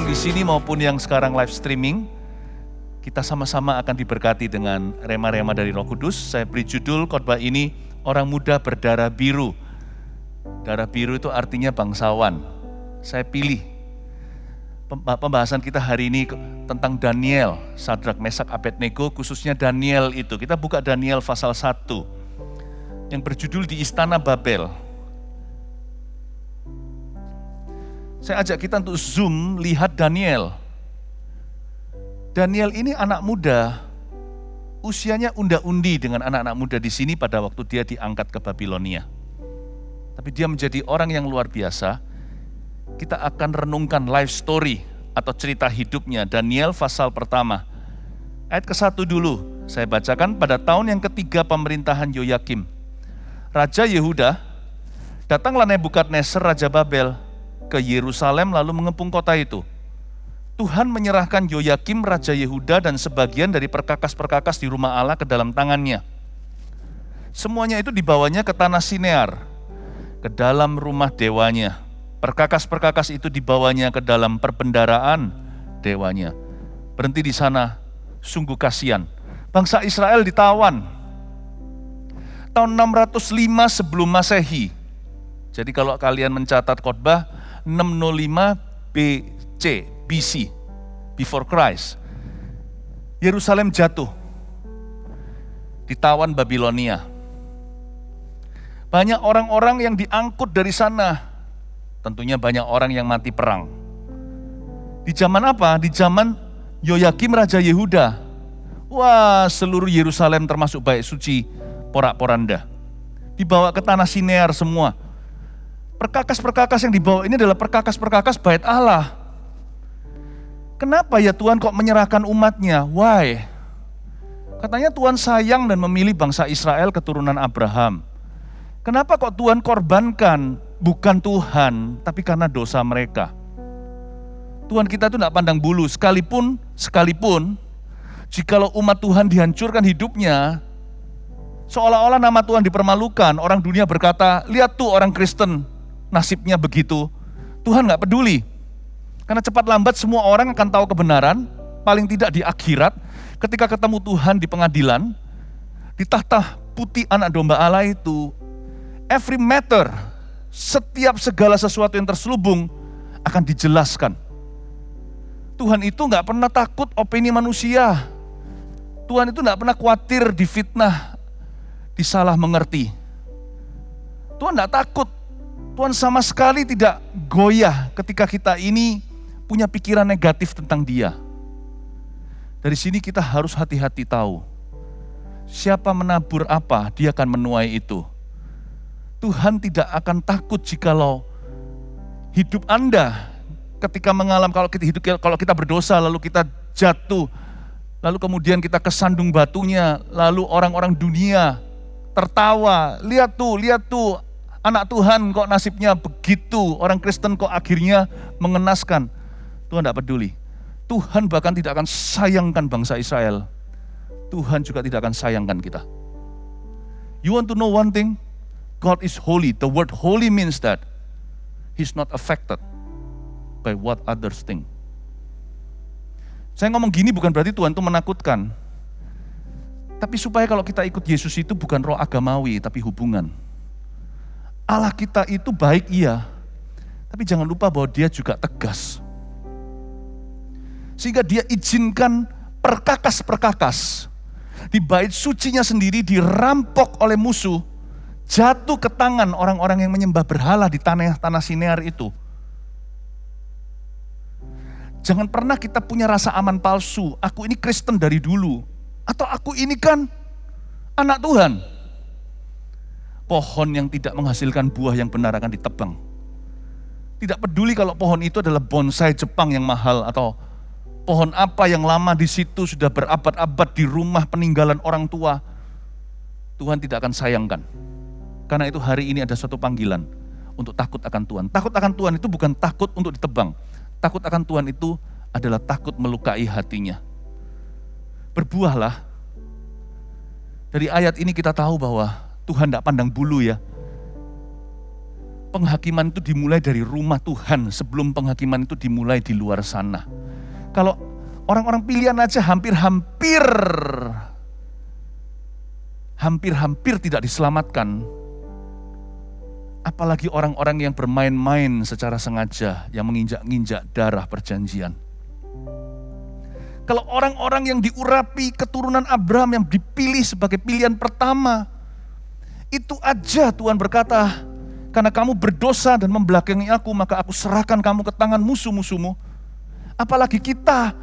di sini maupun yang sekarang live streaming, kita sama-sama akan diberkati dengan rema-rema dari Roh Kudus. Saya beri judul khotbah ini, Orang Muda Berdarah Biru. Darah biru itu artinya bangsawan. Saya pilih pembahasan kita hari ini tentang Daniel, Sadrak, Mesak, Abednego, khususnya Daniel itu. Kita buka Daniel pasal 1 yang berjudul Di Istana Babel. Saya ajak kita untuk zoom lihat Daniel. Daniel ini anak muda, usianya unda-undi dengan anak-anak muda di sini pada waktu dia diangkat ke Babilonia. Tapi dia menjadi orang yang luar biasa. Kita akan renungkan life story atau cerita hidupnya. Daniel pasal pertama. Ayat ke-1 dulu. Saya bacakan, pada tahun yang ketiga pemerintahan Yoyakim, Raja Yehuda, datanglah Nebukadnezar Raja Babel ke Yerusalem lalu mengepung kota itu. Tuhan menyerahkan Yoyakim Raja Yehuda dan sebagian dari perkakas-perkakas di rumah Allah ke dalam tangannya. Semuanya itu dibawanya ke tanah Sinear, ke dalam rumah dewanya. Perkakas-perkakas itu dibawanya ke dalam perbendaraan dewanya. Berhenti di sana, sungguh kasihan. Bangsa Israel ditawan. Tahun 605 sebelum Masehi. Jadi kalau kalian mencatat khotbah, 605 BC, before Christ. Yerusalem jatuh. Ditawan Babilonia. Banyak orang-orang yang diangkut dari sana. Tentunya banyak orang yang mati perang. Di zaman apa? Di zaman Yoyakim Raja Yehuda. Wah, seluruh Yerusalem termasuk bait suci porak-poranda. Dibawa ke tanah Sinear semua. Perkakas-perkakas yang dibawa ini adalah perkakas-perkakas bait Allah. Kenapa ya Tuhan kok menyerahkan umatnya? Why? Katanya Tuhan sayang dan memilih bangsa Israel keturunan Abraham. Kenapa kok Tuhan korbankan? Bukan Tuhan, tapi karena dosa mereka. Tuhan kita itu tidak pandang bulu, sekalipun, jikalau umat Tuhan dihancurkan hidupnya, seolah-olah nama Tuhan dipermalukan, orang dunia berkata, lihat tuh orang Kristen, nasibnya begitu. Tuhan nggak peduli, karena cepat lambat semua orang akan tahu kebenaran, paling tidak di akhirat, ketika ketemu Tuhan di pengadilan, di tahta putih anak domba Allah itu, every matter, setiap segala sesuatu yang terselubung akan dijelaskan. Tuhan itu nggak pernah takut opini manusia. Tuhan itu nggak pernah khawatir difitnah, disalah mengerti. Tuhan nggak takut. Tuhan sama sekali tidak goyah ketika kita ini punya pikiran negatif tentang Dia. Dari sini kita harus hati-hati tahu, siapa menabur apa, dia akan menuai itu. Tuhan tidak akan takut jikalau hidup Anda ketika mengalami, kalau kita berdosa lalu kita jatuh, lalu kemudian kita kesandung batunya, lalu orang-orang dunia tertawa, lihat tuh anak Tuhan kok nasibnya begitu, orang Kristen kok akhirnya mengenaskan. Tuhan tidak peduli. Tuhan bahkan tidak akan sayangkan bangsa Israel. Tuhan juga tidak akan sayangkan kita. You want to know one thing? God is holy. The word holy means that He's not affected by what others think. Saya ngomong gini bukan berarti Tuhan itu menakutkan. Tapi supaya kalau kita ikut Yesus itu bukan roh agamawi, tapi hubungan. Allah kita itu baik iya, tapi jangan lupa bahwa Dia juga tegas. Sehingga Dia izinkan perkakas-perkakas di bait sucinya sendiri dirampok oleh musuh, jatuh ke tangan orang-orang yang menyembah berhala di tanah Sinear itu. Jangan pernah kita punya rasa aman palsu, aku ini Kristen dari dulu, atau aku ini kan anak Tuhan. Pohon yang tidak menghasilkan buah yang benar akan ditebang. Tidak peduli kalau pohon itu adalah bonsai Jepang yang mahal, atau pohon apa yang lama di situ sudah berabad-abad di rumah peninggalan orang tua. Tuhan tidak akan sayangkan. Karena itu hari ini ada suatu panggilan untuk takut akan Tuhan. Takut akan Tuhan itu bukan takut untuk ditebang. Takut akan Tuhan itu adalah takut melukai hatinya. Berbuahlah. Dari ayat ini kita tahu bahwa Tuhan tidak pandang bulu ya. penghakiman itu dimulai dari rumah Tuhan sebelum penghakiman itu dimulai di luar sana. Kalau orang-orang pilihan aja hampir-hampir tidak diselamatkan, apalagi orang-orang yang bermain-main secara sengaja, yang menginjak-injak darah perjanjian. Kalau orang-orang yang diurapi keturunan Abraham yang dipilih sebagai pilihan pertama, itu aja Tuhan berkata, karena kamu berdosa dan membelakangi aku, maka aku serahkan kamu ke tangan musuh-musuhmu. Apalagi kita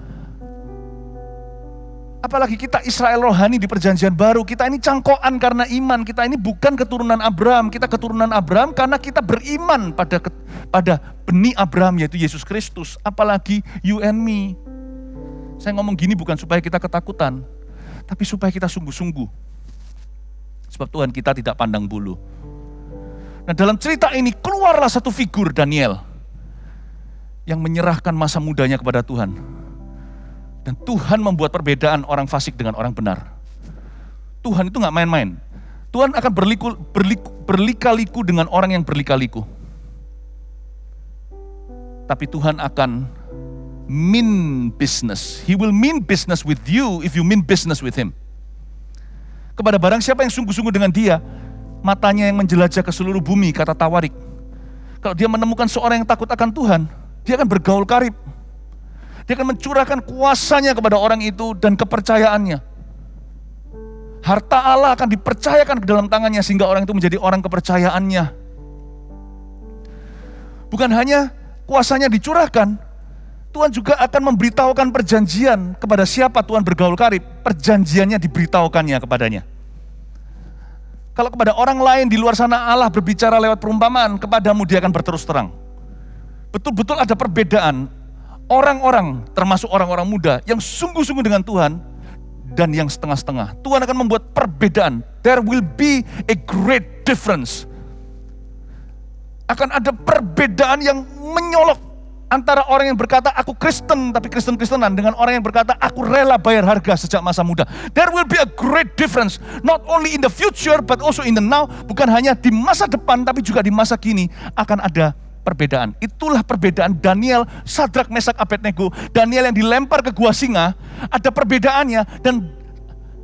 Israel rohani di perjanjian baru, kita ini cangkokan karena iman, kita ini bukan keturunan Abraham, kita keturunan Abraham karena kita beriman pada benih Abraham yaitu Yesus Kristus, apalagi you and me. Saya ngomong gini bukan supaya kita ketakutan, tapi supaya kita sungguh-sungguh. Sebab Tuhan kita tidak pandang bulu. Nah, dalam cerita ini keluarlah satu figur Daniel yang menyerahkan masa mudanya kepada Tuhan. Dan Tuhan membuat perbedaan orang fasik dengan orang benar. Tuhan itu gak main-main. Tuhan akan berlika-liku dengan orang yang berlika-liku. Tapi Tuhan akan mean business. He will mean business with you if you mean business with Him. Kepada barang siapa yang sungguh-sungguh dengan Dia, matanya yang menjelajah ke seluruh bumi, kata Tawarik. Kalau dia menemukan seorang yang takut akan Tuhan, dia akan bergaul karib. Dia akan mencurahkan kuasanya kepada orang itu dan kepercayaannya. Harta Allah akan dipercayakan ke dalam tangannya sehingga orang itu menjadi orang kepercayaannya. Bukan hanya kuasanya dicurahkan, Tuhan juga akan memberitahukan perjanjian kepada siapa Tuhan bergaul karib. Perjanjiannya diberitahukannya kepadanya. Kalau kepada orang lain di luar sana Allah berbicara lewat perumpamaan, kepadamu dia akan berterus terang. Betul-betul ada perbedaan orang-orang, termasuk orang-orang muda yang sungguh-sungguh dengan Tuhan dan yang setengah-setengah. Tuhan akan membuat perbedaan. There will be a great difference. Akan ada perbedaan yang menyolok antara orang yang berkata aku Kristen tapi Kristen-Kristenan dengan orang yang berkata aku rela bayar harga sejak masa muda. There will be a great difference, not only in the future but also in the now. Bukan hanya di masa depan tapi juga di masa kini akan ada perbedaan. Itulah perbedaan Daniel, Sadrak, Mesak, Abednego. Daniel yang dilempar ke gua singa, ada perbedaannya. Dan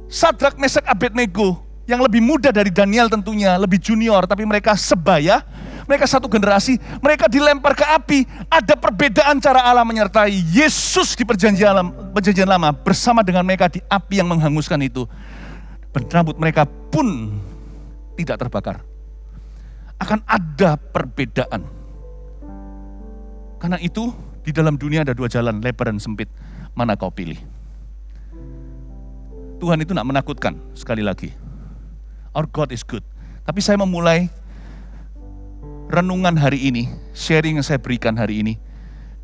Sadrak, Mesak, Abednego yang lebih muda dari Daniel tentunya, lebih junior, tapi mereka sebaya, mereka satu generasi, mereka dilempar ke api. Ada perbedaan cara Allah menyertai Yesus di perjanjian lama bersama dengan mereka di api yang menghanguskan itu. Rambut mereka pun tidak terbakar. Akan ada perbedaan. Karena itu di dalam dunia ada dua jalan, lebar dan sempit. Mana kau pilih? Tuhan itu nak menakutkan, sekali lagi. Our God is good. Tapi saya memulai renungan hari ini, sharing yang saya berikan hari ini,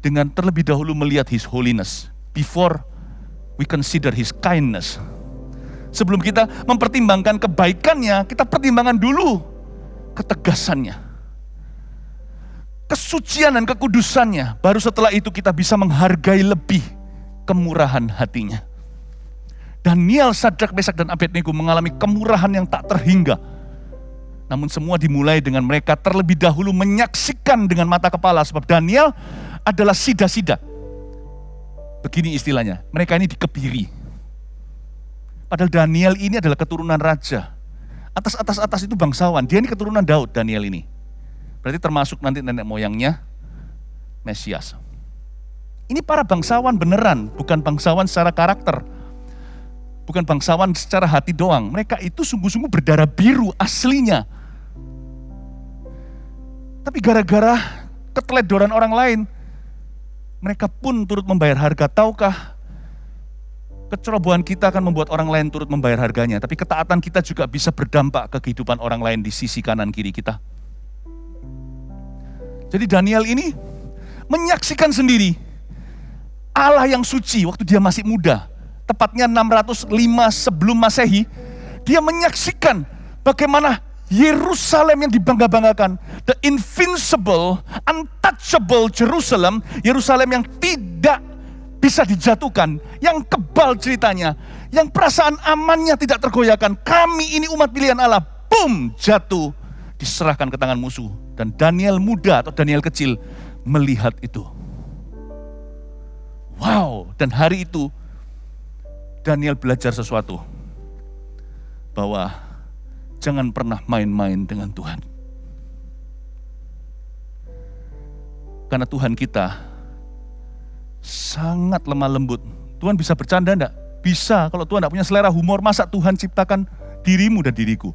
dengan terlebih dahulu melihat His holiness, before we consider His kindness. Sebelum kita mempertimbangkan kebaikannya, kita pertimbangkan dulu ketegasannya. Kesucian dan kekudusannya, baru setelah itu kita bisa menghargai lebih kemurahan hatinya. Daniel, Sadrak, Mesak, dan Abednego mengalami kemurahan yang tak terhingga. Namun semua dimulai dengan mereka terlebih dahulu menyaksikan dengan mata kepala, sebab Daniel adalah sida-sida. Begini istilahnya, mereka ini dikebiri. Padahal Daniel ini adalah keturunan raja. Atas itu bangsawan, dia ini keturunan Daud, Daniel ini. Berarti termasuk nanti nenek moyangnya Mesias. Ini para bangsawan beneran, bukan bangsawan secara karakter. Bukan bangsawan secara hati doang. Mereka itu sungguh-sungguh berdarah biru aslinya. Tapi gara-gara keteledoran orang lain, mereka pun turut membayar harga. Tahukah, kecerobohan kita akan membuat orang lain turut membayar harganya. Tapi ketaatan kita juga bisa berdampak ke kehidupan orang lain di sisi kanan kiri kita. Jadi Daniel ini menyaksikan sendiri Allah yang suci waktu dia masih muda. Tepatnya 605 sebelum Masehi. Dia menyaksikan bagaimana Yerusalem yang dibangga-banggakan. The invincible, untouchable Jerusalem. Yerusalem yang tidak bisa dijatuhkan. Yang kebal ceritanya. Yang perasaan amannya tidak tergoyahkan. Kami ini umat pilihan Allah. Boom, jatuh diserahkan ke tangan musuh. Dan Daniel muda atau Daniel kecil melihat itu. Wow, dan hari itu Daniel belajar sesuatu. Bahwa jangan pernah main-main dengan Tuhan. Karena Tuhan kita sangat lemah lembut. Tuhan bisa bercanda enggak? Bisa. Kalau Tuhan enggak punya selera humor, masa Tuhan ciptakan dirimu dan diriku?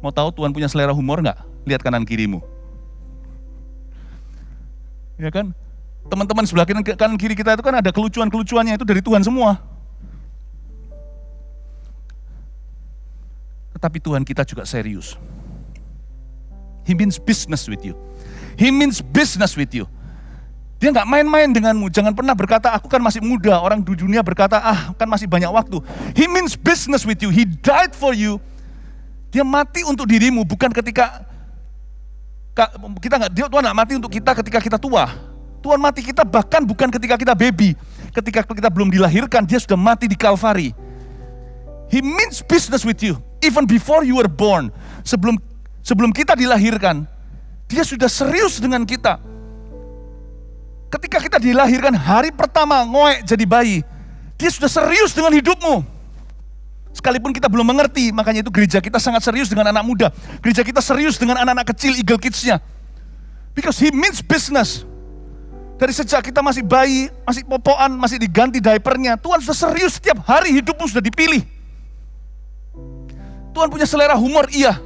Mau tahu Tuhan punya selera humor enggak? Lihat kanan kirimu. Ya kan? Teman-teman sebelah kanan kiri kita itu kan ada kelucuan-kelucuannya, itu dari Tuhan semua. Tetapi Tuhan kita juga serius. He means business with you. He means business with you. Dia nggak main-main denganmu. Jangan pernah berkata, aku kan masih muda. Orang di dunia berkata, kan masih banyak waktu. He means business with you. He died for you. Dia mati untuk dirimu, bukan ketika Tuhan nggak mati untuk kita ketika kita tua. Tuhan mati kita bahkan bukan ketika kita baby. Ketika kita belum dilahirkan, dia sudah mati di Kalvari. He means business with you. Even before you were born. Sebelum kita dilahirkan, dia sudah serius dengan kita. Ketika kita dilahirkan hari pertama ngoek jadi bayi, dia sudah serius dengan hidupmu. Sekalipun kita belum mengerti, makanya itu gereja kita sangat serius dengan anak muda. Gereja kita serius dengan anak-anak kecil, Eagle Kids-nya. Because he means business. Dari sejak kita masih bayi, masih popoan, masih diganti diapernya, Tuhan sudah serius setiap hari hidupmu sudah dipilih. Tuhan punya selera humor, iya.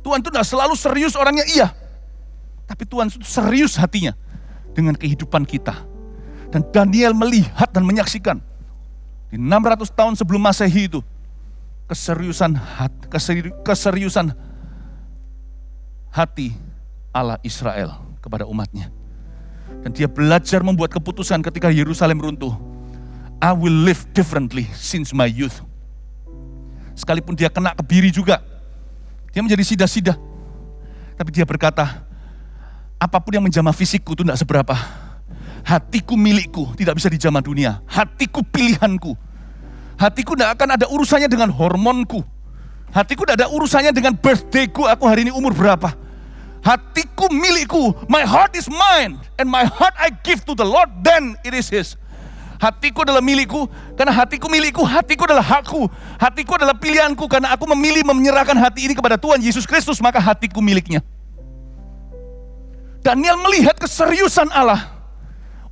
Tuhan itu tidak selalu serius orangnya, iya. Tapi Tuhan itu serius hatinya dengan kehidupan kita. Dan Daniel melihat dan menyaksikan di 600 tahun sebelum Masehi itu keseriusan hati Allah Israel kepada umatnya. Dan dia belajar membuat keputusan ketika Yerusalem runtuh. I will live differently since my youth. Sekalipun dia kena kebiri juga, dia menjadi sida-sida. Tapi dia berkata, apapun yang menjamah fisikku itu tidak seberapa. Hatiku milikku, tidak bisa dijamah dunia. Hatiku pilihanku. Hatiku tidak akan ada urusannya dengan hormonku. Hatiku tidak ada urusannya dengan birthdayku, aku hari ini umur berapa. Hatiku milikku, my heart is mine, and my heart I give to the Lord, then it is His. Hatiku adalah milikku, karena hatiku milikku, hatiku adalah hakku. Hatiku adalah pilihanku, karena aku memilih menyerahkan hati ini kepada Tuhan Yesus Kristus, maka hatiku miliknya. Daniel melihat keseriusan Allah.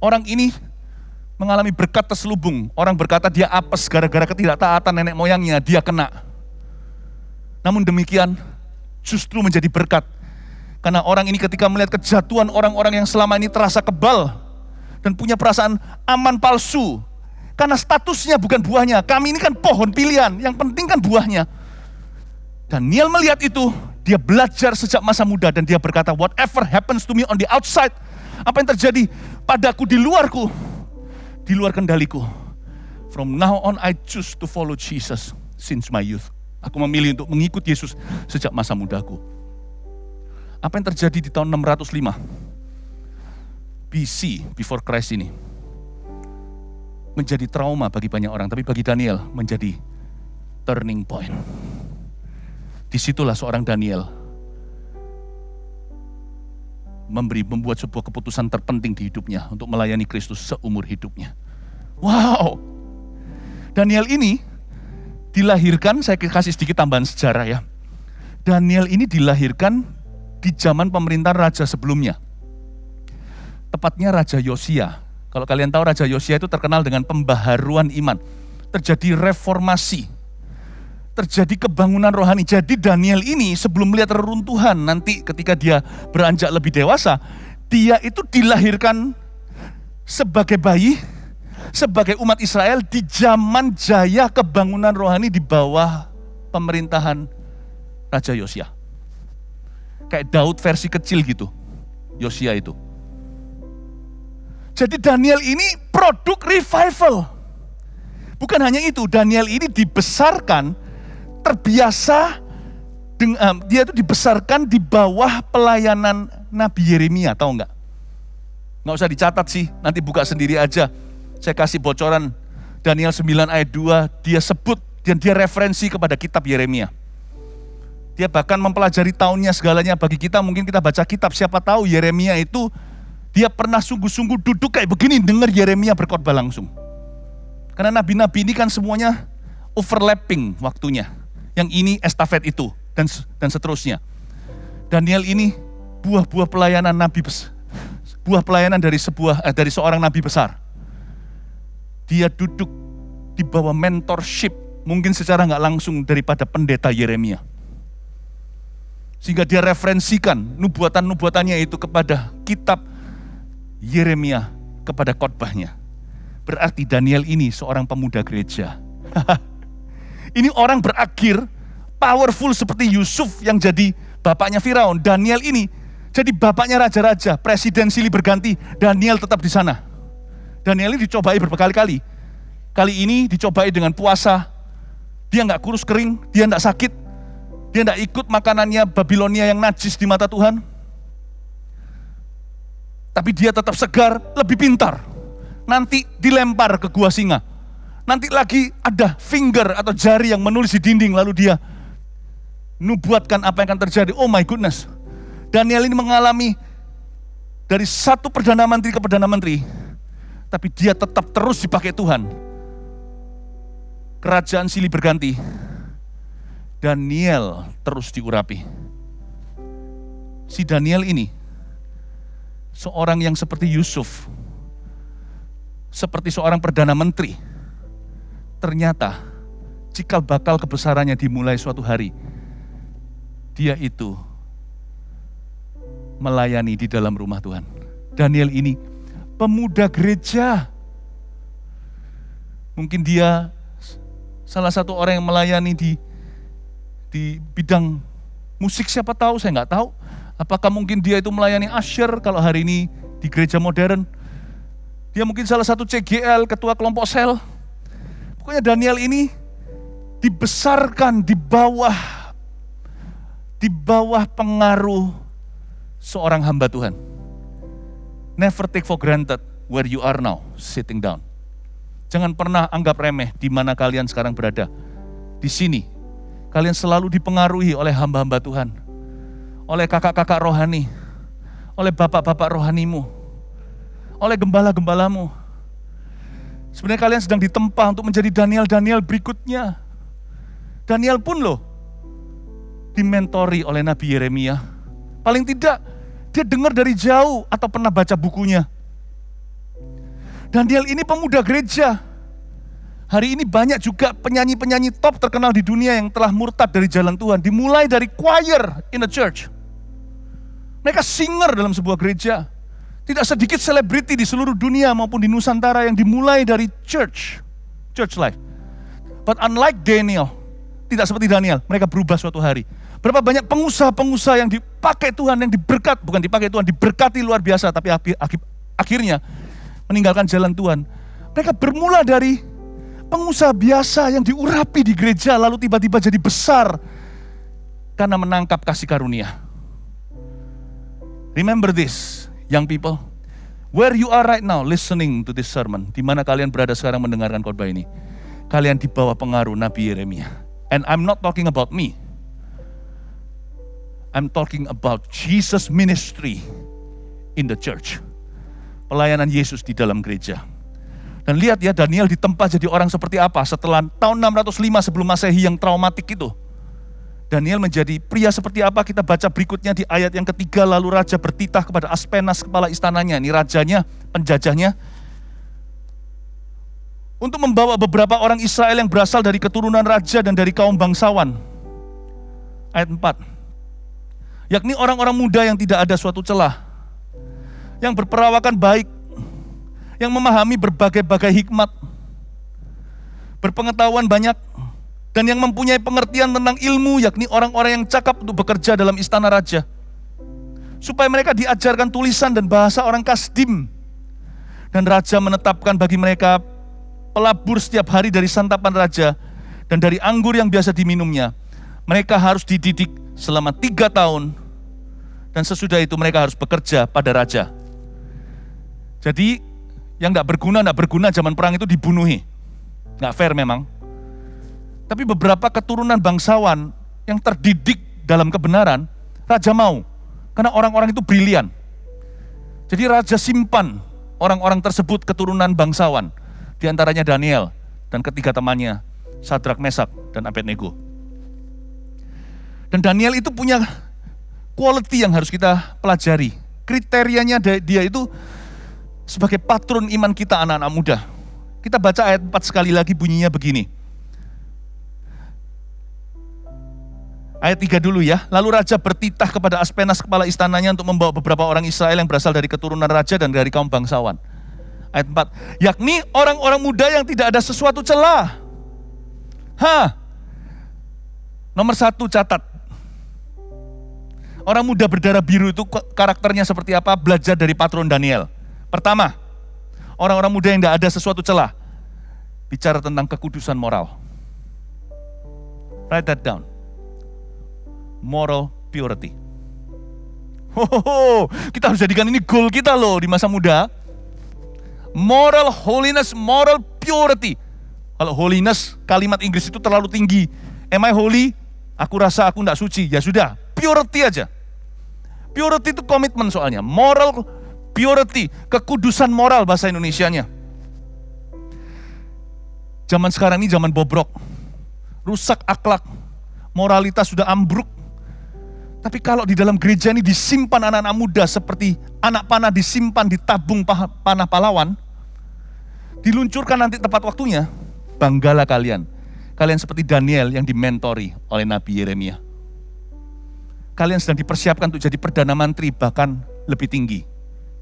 Orang ini mengalami berkat terselubung. Orang berkata dia apes gara-gara ketidaktaatan nenek moyangnya, dia kena. Namun demikian, justru menjadi berkat. Karena orang ini ketika melihat kejatuhan orang-orang yang selama ini terasa kebal, dan punya perasaan aman palsu. Karena statusnya bukan buahnya. Kami ini kan pohon pilihan, yang penting kan buahnya. Daniel melihat itu, dia belajar sejak masa muda dan dia berkata, whatever happens to me on the outside, apa yang terjadi padaku di luarku, di luar kendaliku. From now on I choose to follow Jesus since my youth. Aku memilih untuk mengikut Yesus sejak masa mudaku. Apa yang terjadi di tahun 605? BC, before Christ ini menjadi trauma bagi banyak orang, tapi bagi Daniel menjadi turning point. Disitulah seorang Daniel membuat sebuah keputusan terpenting di hidupnya untuk melayani Kristus seumur hidupnya. Wow, Daniel ini dilahirkan, saya kasih sedikit tambahan sejarah ya. Daniel ini dilahirkan di zaman pemerintahan raja sebelumnya. Tepatnya Raja Yosia. Kalau kalian tahu Raja Yosia itu terkenal dengan pembaharuan iman. Terjadi reformasi. Terjadi kebangunan rohani. Jadi Daniel ini sebelum melihat reruntuhan, nanti ketika dia beranjak lebih dewasa, dia itu dilahirkan sebagai bayi, sebagai umat Israel di zaman jaya kebangunan rohani di bawah pemerintahan Raja Yosia. Kayak Daud versi kecil gitu, Yosia itu. Jadi Daniel ini produk revival. Bukan hanya itu, Daniel ini dibesarkan, terbiasa, dia itu dibesarkan di bawah pelayanan Nabi Yeremia, tahu enggak? Nggak usah dicatat sih, nanti buka sendiri aja. Saya kasih bocoran, Daniel 9 ayat 2, dia sebut dan dia referensi kepada kitab Yeremia. Dia bahkan mempelajari tahunnya segalanya. Bagi kita mungkin kita baca kitab, siapa tahu Yeremia itu dia pernah sungguh-sungguh duduk kayak begini dengar Yeremia berkhotbah langsung. Karena nabi-nabi ini kan semuanya overlapping waktunya. Yang ini estafet itu dan seterusnya. Daniel ini buah-buah pelayanan nabi buah pelayanan dari seorang nabi besar. Dia duduk di bawah mentorship mungkin secara nggak langsung daripada pendeta Yeremia. Sehingga dia referensikan nubuatan-nubuatannya itu kepada kitab Yeremia, kepada khotbahnya. Berarti Daniel ini seorang pemuda gereja. Ini orang berakhir powerful seperti Yusuf yang jadi bapaknya Firaun. Daniel ini jadi bapaknya raja-raja, presiden silih berganti, Daniel tetap di sana. Daniel ini dicobai berkali-kali. Kali ini dicobai dengan puasa, dia nggak kurus kering, dia nggak sakit, dia nggak ikut makanannya Babilonia yang najis di mata Tuhan. Tapi dia tetap segar, lebih pintar. Nanti dilempar ke gua singa. Nanti lagi ada finger atau jari yang menulis di dinding, lalu dia nubuatkan apa yang akan terjadi. Oh my goodness. Daniel ini mengalami dari satu perdana menteri ke perdana menteri, tapi dia tetap terus dipakai Tuhan. Kerajaan silih berganti, Daniel terus diurapi. Si Daniel ini seorang yang seperti Yusuf, seperti seorang perdana menteri, ternyata cikal bakal kebesarannya dimulai suatu hari. Dia itu melayani di dalam rumah Tuhan. Daniel ini pemuda gereja. Mungkin dia salah satu orang yang melayani di bidang musik, siapa tahu, saya nggak tahu. Apakah mungkin dia itu melayani usher kalau hari ini di gereja modern. Dia mungkin salah satu CGL, ketua kelompok sel. Pokoknya Daniel ini dibesarkan di bawah pengaruh seorang hamba Tuhan. Never take for granted where you are now, sitting down. Jangan pernah anggap remeh di mana kalian sekarang berada. Di sini, kalian selalu dipengaruhi oleh hamba-hamba Tuhan. Oleh kakak-kakak rohani. Oleh bapak-bapak rohanimu. Oleh gembala-gembalamu. Sebenarnya kalian sedang ditempa untuk menjadi Daniel-Daniel berikutnya. Daniel pun loh, dimentori oleh Nabi Yeremia. Paling tidak, dia dengar dari jauh atau pernah baca bukunya. Daniel ini pemuda gereja. Hari ini banyak juga penyanyi-penyanyi top terkenal di dunia yang telah murtad dari jalan Tuhan. Dimulai dari choir in the church. Mereka singer dalam sebuah gereja. Tidak sedikit selebriti di seluruh dunia maupun di Nusantara yang dimulai dari church life. But unlike Daniel, tidak seperti Daniel, mereka berubah suatu hari. Berapa banyak pengusaha-pengusaha yang dipakai Tuhan, yang diberkati luar biasa, tapi akhirnya meninggalkan jalan Tuhan. Mereka bermula dari pengusaha biasa yang diurapi di gereja, lalu tiba-tiba jadi besar karena menangkap kasih karunia. Remember this, young people. Where you are right now listening to this sermon, di mana kalian berada sekarang mendengarkan khotbah ini, kalian di bawah pengaruh Nabi Yeremia. And I'm not talking about me. I'm talking about Jesus ministry in the church. Pelayanan Yesus di dalam gereja. Dan lihat ya, Daniel ditempa jadi orang seperti apa setelah tahun 605 sebelum Masehi yang traumatik itu. Daniel menjadi pria seperti apa, kita baca berikutnya di ayat yang ketiga. Lalu raja bertitah kepada Aspenas, kepala istananya, ini rajanya, penjajahnya, untuk membawa beberapa orang Israel yang berasal dari keturunan raja dan dari kaum bangsawan. Ayat 4. Yakni orang-orang muda yang tidak ada suatu celah, yang berperawakan baik, yang memahami berbagai-bagai hikmat, berpengetahuan banyak, dan yang mempunyai pengertian tentang ilmu, yakni orang-orang yang cakap untuk bekerja dalam istana raja, supaya mereka diajarkan tulisan dan bahasa orang Kasdim. Dan raja menetapkan bagi mereka pelabur setiap hari dari santapan raja dan dari anggur yang biasa diminumnya. Mereka harus dididik selama 3 tahun, dan sesudah itu mereka harus bekerja pada raja. Jadi yang gak berguna zaman perang itu dibunuhi. Gak fair memang. Tapi beberapa keturunan bangsawan yang terdidik dalam kebenaran, raja mau. Karena orang-orang itu brilian. Jadi raja simpan orang-orang tersebut keturunan bangsawan. Di antaranya Daniel dan ketiga temannya, Sadrak, Mesak, dan Abednego. Dan Daniel itu punya quality yang harus kita pelajari. Kriterianya dia itu sebagai patron iman kita anak-anak muda. Kita baca ayat 4 sekali lagi, bunyinya begini. Ayat 3 dulu ya. Lalu raja bertitah kepada Aspenas kepala istananya untuk membawa beberapa orang Israel yang berasal dari keturunan raja dan dari kaum bangsawan. Ayat 4, yakni orang-orang muda yang tidak ada sesuatu celah. Nomor 1 catat. Orang muda berdarah biru itu karakternya seperti apa? Belajar dari patron Daniel. Pertama, orang-orang muda yang tidak ada sesuatu celah. Bicara tentang kekudusan moral. Write that down. Moral purity. Kita harus jadikan ini goal kita loh di masa muda. Moral holiness, moral purity. Kalau holiness, kalimat Inggris itu terlalu tinggi. Am I holy? Aku rasa aku tidak suci. Ya sudah, purity aja. Purity itu komitmen soalnya. Moral purity, kekudusan moral bahasa Indonesianya. Zaman sekarang ini zaman bobrok. Rusak akhlak. Moralitas sudah ambruk. Tapi kalau di dalam gereja ini disimpan anak-anak muda seperti anak panah disimpan di tabung panah pahlawan, diluncurkan nanti tepat waktunya, banggalah kalian. Kalian seperti Daniel yang dimentori oleh Nabi Yeremia. Kalian sedang dipersiapkan untuk jadi Perdana Menteri, bahkan lebih tinggi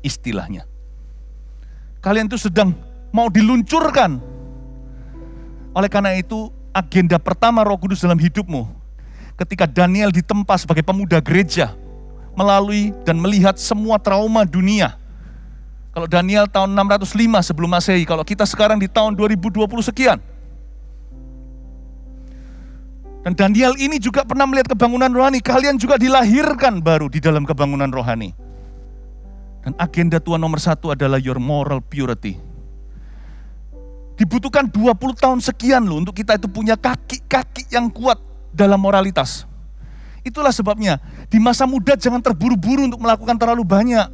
istilahnya. Kalian itu sedang mau diluncurkan. Oleh karena itu, agenda pertama Roh Kudus dalam hidupmu, ketika Daniel ditempa sebagai pemuda gereja, melalui dan melihat semua trauma dunia. Kalau Daniel tahun 605 sebelum Masehi, kalau kita sekarang di tahun 2020 sekian. Dan Daniel ini juga pernah melihat kebangunan rohani. Kalian juga dilahirkan baru di dalam kebangunan rohani. Dan agenda Tuhan nomor 1 adalah your moral purity. Dibutuhkan 20 tahun sekian loh untuk kita itu punya kaki-kaki yang kuat dalam moralitas. Itulah sebabnya di masa muda jangan terburu-buru untuk melakukan terlalu banyak.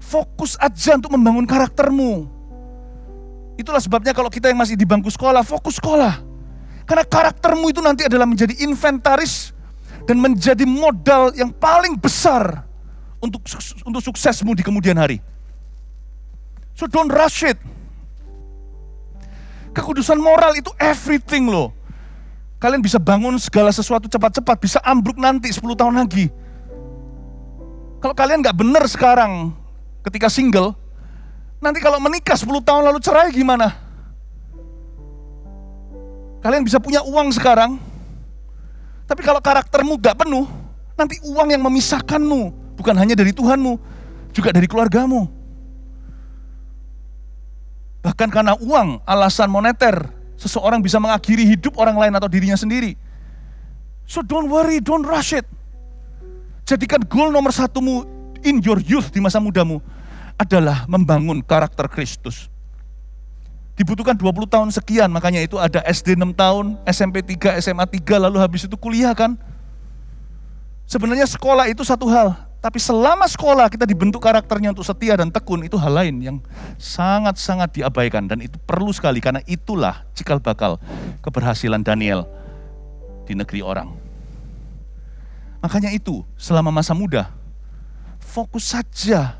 Fokus aja untuk membangun karaktermu. Itulah sebabnya kalau kita yang masih di bangku sekolah, fokus sekolah. Karena karaktermu itu nanti adalah menjadi inventaris dan menjadi modal yang paling besar untuk suksesmu di kemudian hari. So don't rush it. Kekudusan moral itu everything loh. Kalian bisa bangun segala sesuatu cepat-cepat, bisa ambruk nanti 10 tahun lagi. Kalau kalian gak benar sekarang ketika single, nanti kalau menikah 10 tahun lalu cerai gimana? Kalian bisa punya uang sekarang, tapi kalau karaktermu gak penuh, nanti uang yang memisahkanmu, bukan hanya dari Tuhanmu, juga dari keluargamu. Bahkan karena uang, alasan moneter, seseorang bisa mengakhiri hidup orang lain atau dirinya sendiri. So don't worry, don't rush it. Jadikan goal nomor 1mu in your youth, di masa mudamu, adalah membangun karakter Kristus. Dibutuhkan 20 tahun sekian, makanya itu ada SD 6 tahun, SMP 3, SMA 3, lalu habis itu kuliah kan. Sebenarnya sekolah itu satu hal, tapi selama sekolah kita dibentuk karakternya untuk setia dan tekun, itu hal lain yang sangat-sangat diabaikan. Dan itu perlu sekali, karena itulah cikal bakal keberhasilan Daniel di negeri orang. Makanya itu, selama masa muda, fokus saja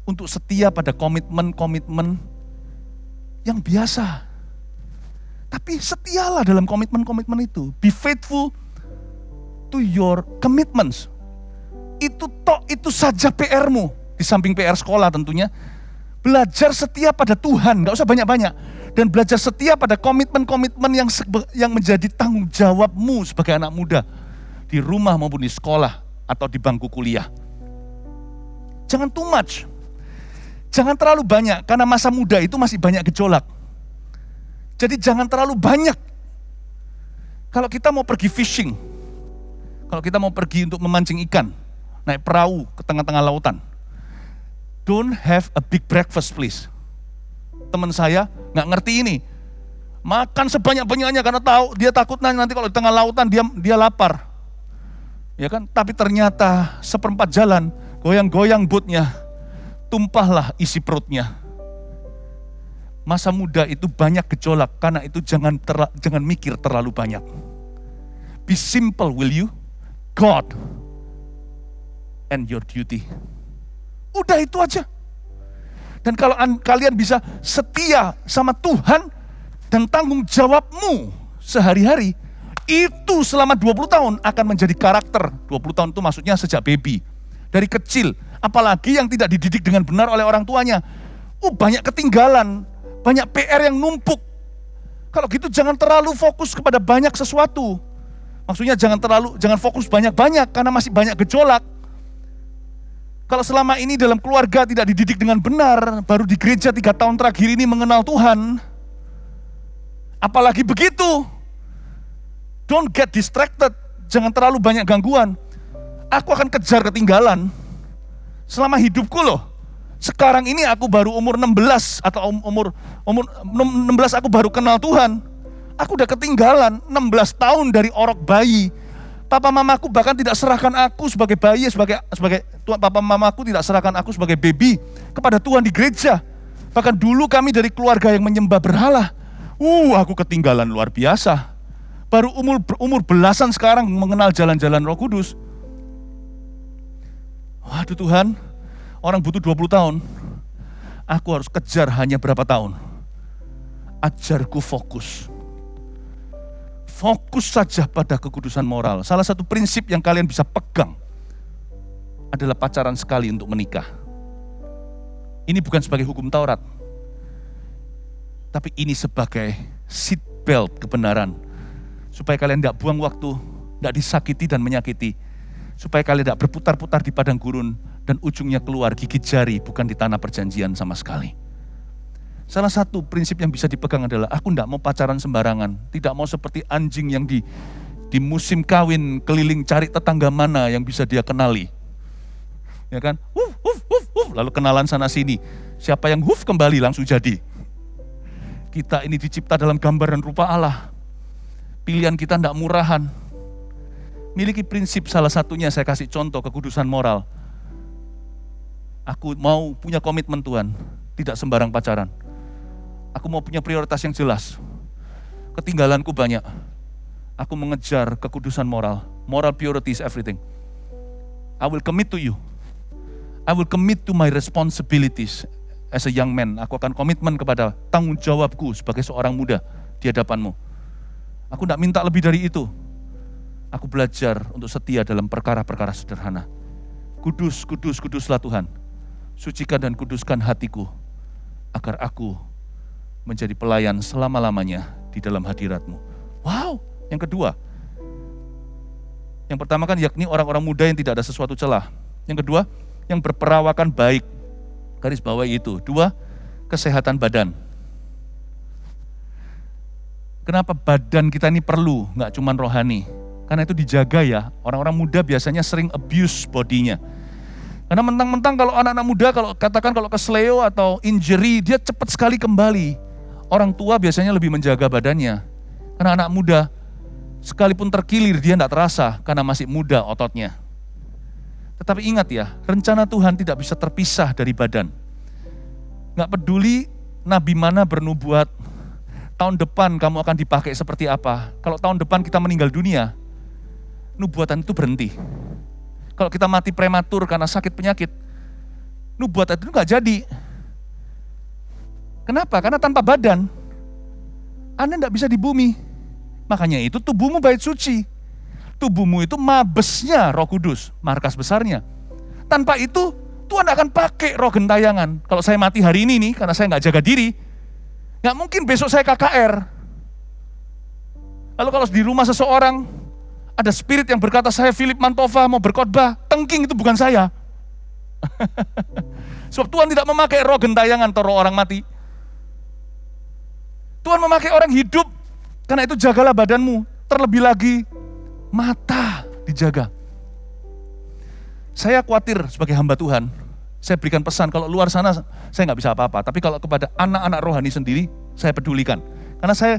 untuk setia pada komitmen-komitmen yang biasa. Tapi setialah dalam komitmen-komitmen itu. Be faithful to your commitments. Itu saja PR-mu. Di samping PR sekolah tentunya. Belajar setia pada Tuhan, gak usah banyak-banyak. Dan belajar setia pada komitmen-komitmen yang menjadi tanggung jawabmu sebagai anak muda. Di rumah maupun di sekolah atau di bangku kuliah. Jangan too much. Jangan terlalu banyak, karena masa muda itu masih banyak gejolak. Jadi jangan terlalu banyak. Kalau kita mau pergi fishing, kalau kita mau pergi untuk memancing ikan, naik perahu ke tengah-tengah lautan, don't have a big breakfast please. Teman saya nggak ngerti ini, makan sebanyak-banyaknya karena tahu dia takut nanti kalau di tengah lautan dia lapar. Ya kan? Tapi ternyata seperempat jalan, goyang-goyang bootnya, tumpahlah isi perutnya. Masa muda itu banyak gejolak, karena itu jangan mikir terlalu banyak. Be simple, will you? God and your duty. Udah itu aja. Dan kalau kalian bisa setia sama Tuhan dan tanggung jawabmu sehari-hari, itu selama 20 tahun akan menjadi karakter. 20 tahun itu maksudnya sejak baby. Dari kecil, apalagi yang tidak dididik dengan benar oleh orang tuanya. Banyak ketinggalan, banyak PR yang numpuk. Kalau gitu jangan terlalu fokus kepada banyak sesuatu. Maksudnya jangan fokus banyak-banyak karena masih banyak gejolak. Kalau selama ini dalam keluarga tidak dididik dengan benar, baru di gereja 3 tahun terakhir ini mengenal Tuhan, apalagi begitu, don't get distracted, jangan terlalu banyak gangguan. Aku akan kejar ketinggalan selama hidupku loh. Sekarang ini aku baru umur 16 atau umur 16 aku baru kenal Tuhan. Aku udah ketinggalan 16 tahun dari orok bayi. Papa mamaku bahkan tidak serahkan aku sebagai bayi, sebagai papa mamaku tidak serahkan aku sebagai baby kepada Tuhan di gereja. Bahkan dulu kami dari keluarga yang menyembah berhala. Aku ketinggalan luar biasa. Baru umur belasan sekarang mengenal jalan-jalan Roh Kudus. Waduh Tuhan, orang butuh 20 tahun. Aku harus kejar hanya berapa tahun? Ajarku fokus. Fokus saja pada kekudusan moral. Salah satu prinsip yang kalian bisa pegang adalah pacaran sekali untuk menikah. Ini bukan sebagai hukum Taurat, tapi ini sebagai seat belt kebenaran. Supaya kalian tidak buang waktu, tidak disakiti dan menyakiti. Supaya kalian tidak berputar-putar di padang gurun dan ujungnya keluar gigit jari bukan di tanah perjanjian sama sekali. Salah satu prinsip yang bisa dipegang adalah aku tidak mau pacaran sembarangan. Tidak mau seperti anjing yang di musim kawin keliling cari tetangga mana yang bisa dia kenali. Ya kan? Lalu kenalan sana sini. Siapa yang kembali langsung jadi. Kita ini dicipta dalam gambar dan rupa Allah. Pilihan kita tidak murahan. Miliki prinsip, salah satunya saya kasih contoh kekudusan moral. Aku mau punya komitmen Tuhan, tidak sembarang pacaran. Aku mau punya prioritas yang jelas. Ketinggalanku banyak. Aku mengejar kekudusan moral. Moral purity is everything. I will commit to you. I will commit to my responsibilities as a young man. Aku akan komitmen kepada tanggung jawabku sebagai seorang muda di hadapanmu. Aku tidak minta lebih dari itu. Aku belajar untuk setia dalam perkara-perkara sederhana. Kudus, kudus, kuduslah Tuhan. Sucikan dan kuduskan hatiku, agar aku menjadi pelayan selama-lamanya di dalam hadirat-Mu. Wow, yang kedua. Yang pertama kan yakni orang-orang muda yang tidak ada sesuatu celah. Yang kedua, yang berperawakan baik. Garis bawahi itu. 2, kesehatan badan. Kenapa badan kita ini perlu, nggak cuma rohani? Karena itu dijaga ya. Orang-orang muda biasanya sering abuse bodinya. Karena mentang-mentang kalau anak-anak muda, kalau kesleo atau injury, dia cepat sekali kembali. Orang tua biasanya lebih menjaga badannya. Karena anak muda, sekalipun terkilir dia tidak terasa karena masih muda ototnya. Tetapi ingat ya, rencana Tuhan tidak bisa terpisah dari badan. Nggak peduli nabi mana bernubuat, tahun depan kamu akan dipakai seperti apa. Kalau tahun depan kita meninggal dunia, nubuatan itu berhenti. Kalau kita mati prematur karena sakit penyakit, nubuatan itu nggak jadi. Kenapa? Karena tanpa badan, Anda tidak bisa di bumi. Makanya itu tubuhmu bait suci. Tubuhmu itu mabesnya Roh Kudus, markas besarnya. Tanpa itu, Tuhan akan pakai roh gentayangan. Kalau saya mati hari ini nih, karena saya nggak jaga diri, nggak mungkin besok saya KKR. Lalu kalau di rumah seseorang, ada spirit yang berkata, saya Philip Mantova mau berkhotbah, tengking itu bukan saya. Sebab Tuhan tidak memakai roh gentayangan atau roh orang mati. Tuhan memakai orang hidup, karena itu jagalah badanmu. Terlebih lagi, mata dijaga. Saya khawatir sebagai hamba Tuhan, saya berikan pesan, kalau luar sana saya nggak bisa apa-apa. Tapi kalau kepada anak-anak rohani sendiri, saya pedulikan. Karena saya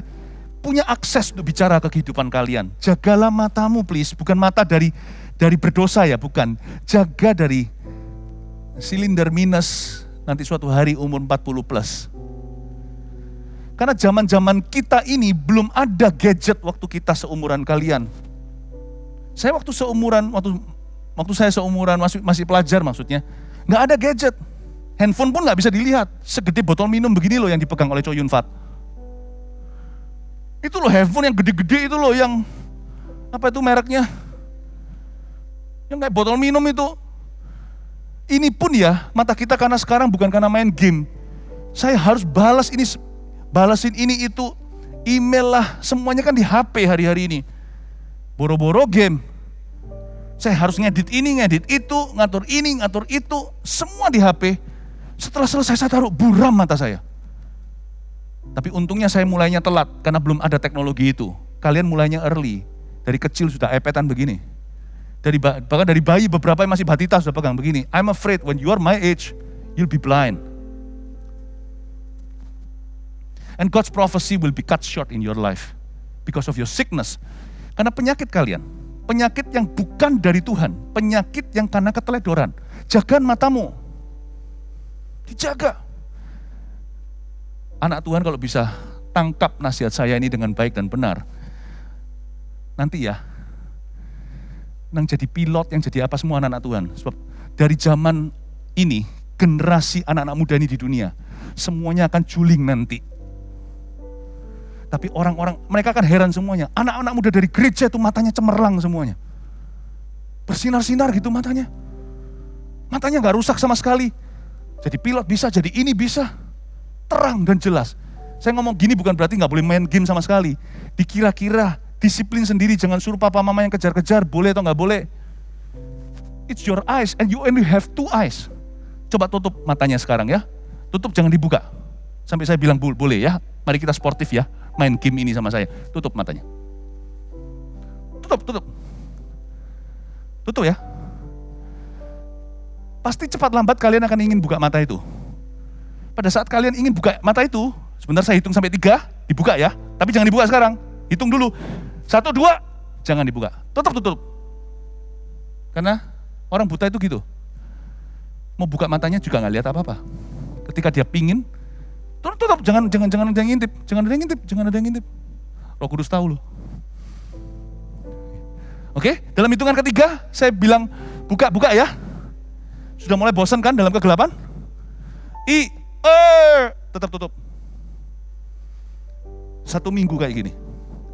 punya akses untuk bicara ke kehidupan kalian. Jagalah matamu please, bukan mata dari dari berdosa ya, bukan. Jaga dari silinder minus nanti suatu hari umur 40 plus. Karena zaman-zaman kita ini belum ada gadget waktu kita seumuran kalian. Saya waktu saya seumuran masih pelajar maksudnya, nggak ada gadget. Handphone pun nggak bisa dilihat, segede botol minum begini loh yang dipegang oleh Cho Yun Fat. Itu loh handphone yang gede-gede itu loh, yang apa itu mereknya? Yang kayak botol minum itu. Ini pun ya, mata kita karena sekarang bukan karena main game. Saya harus balasin ini itu, email lah, semuanya kan di HP hari-hari ini. Boro-boro game. Saya harus ngedit ini, ngedit itu, ngatur ini, ngatur itu, semua di HP. Setelah selesai saya taruh buram mata saya. Tapi untungnya saya mulainya telat karena belum ada teknologi itu. Kalian mulainya early, dari kecil sudah iPad-an begini. Bahkan dari bayi beberapa yang masih batita sudah pegang begini. I'm afraid when you are my age, you'll be blind. And God's prophecy will be cut short in your life because of your sickness. Karena penyakit kalian, penyakit yang bukan dari Tuhan, penyakit yang karena keteledoran. Jaga matamu. Dijaga. Anak Tuhan kalau bisa tangkap nasihat saya ini dengan baik dan benar, nanti ya, yang jadi pilot, yang jadi apa semua anak-anak Tuhan. Sebab dari zaman ini, generasi anak-anak muda ini di dunia, semuanya akan juling nanti. Tapi orang-orang, mereka akan heran semuanya. Anak-anak muda dari gereja itu matanya cemerlang semuanya. Bersinar-sinar gitu matanya. Matanya gak rusak sama sekali. Jadi pilot bisa, jadi ini bisa. Terang dan jelas. Saya ngomong gini bukan berarti gak boleh main game sama sekali. Dikira-kira, disiplin sendiri, jangan suruh papa mama yang kejar-kejar, boleh atau gak boleh. It's your eyes and you only have 2 eyes. Coba tutup matanya sekarang ya. Tutup, jangan dibuka. Sampai saya bilang boleh ya, mari kita sportif ya. Main game ini sama saya. Tutup matanya. Tutup. Tutup ya. Pasti cepat lambat kalian akan ingin buka mata itu. Pada saat kalian ingin buka mata itu, sebentar saya hitung sampai 3, dibuka ya. Tapi jangan dibuka sekarang. Hitung dulu. 1, 2, jangan dibuka. Tutup. Karena orang buta itu gitu. Mau buka matanya juga nggak lihat apa-apa. Ketika dia pingin, tutup. Jangan ada yang ngintip. Roh Kudus tahu loh. Oke, dalam hitungan ketiga, saya bilang buka ya. Sudah mulai bosan kan dalam kegelapan? Tetap tutup. 1 minggu kayak gini.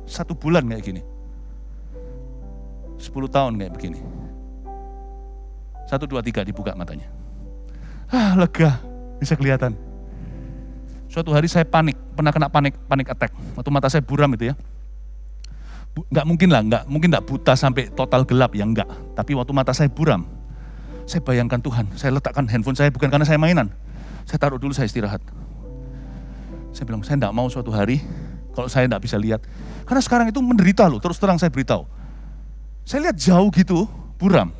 1 bulan kayak gini. 10 tahun kayak begini. 1, 2, 3 dibuka matanya. Lega, bisa kelihatan. Suatu hari saya pernah kena panik attack. Waktu mata saya buram itu ya. Nggak mungkin buta sampai total gelap ya, enggak. Tapi waktu mata saya buram, saya bayangkan Tuhan, saya letakkan handphone saya bukan karena saya mainan. Saya taruh dulu, saya istirahat. Saya bilang, saya enggak mau suatu hari kalau saya enggak bisa lihat. Karena sekarang itu menderita loh, terus terang saya beritahu. Saya lihat jauh gitu, buram.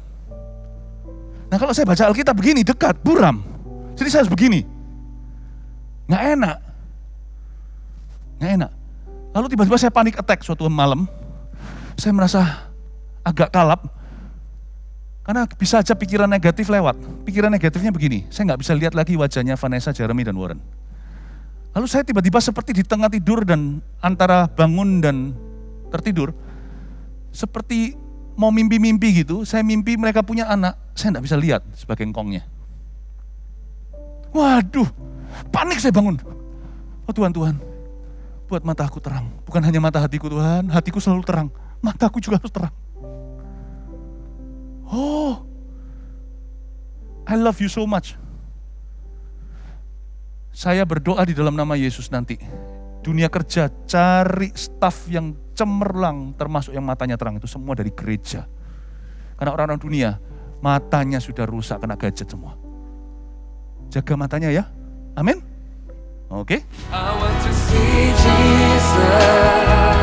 Nah kalau saya baca Alkitab begini, dekat, buram. Jadi saya harus begini. Nggak enak. Lalu tiba-tiba saya panik attack suatu malam. Saya merasa agak kalap. Karena bisa aja pikiran negatif lewat. Pikiran negatifnya begini, saya nggak bisa lihat lagi wajahnya Vanessa, Jeremy, dan Warren. Lalu saya tiba-tiba seperti di tengah tidur dan antara bangun dan tertidur, seperti mau mimpi-mimpi gitu, saya mimpi mereka punya anak, saya nggak bisa lihat sebagai engkongnya. Waduh, panik saya bangun. Oh Tuhan, buat mataku terang. Bukan hanya mata hatiku Tuhan, hatiku selalu terang. Mataku juga harus terang. Oh, I love you so much. Saya berdoa di dalam nama Yesus nanti. Dunia kerja cari staf yang cemerlang, termasuk yang matanya terang itu semua dari gereja. Karena orang-orang dunia matanya sudah rusak kena gadget semua. Jaga matanya ya. Amin. Oke. I want to see Jesus.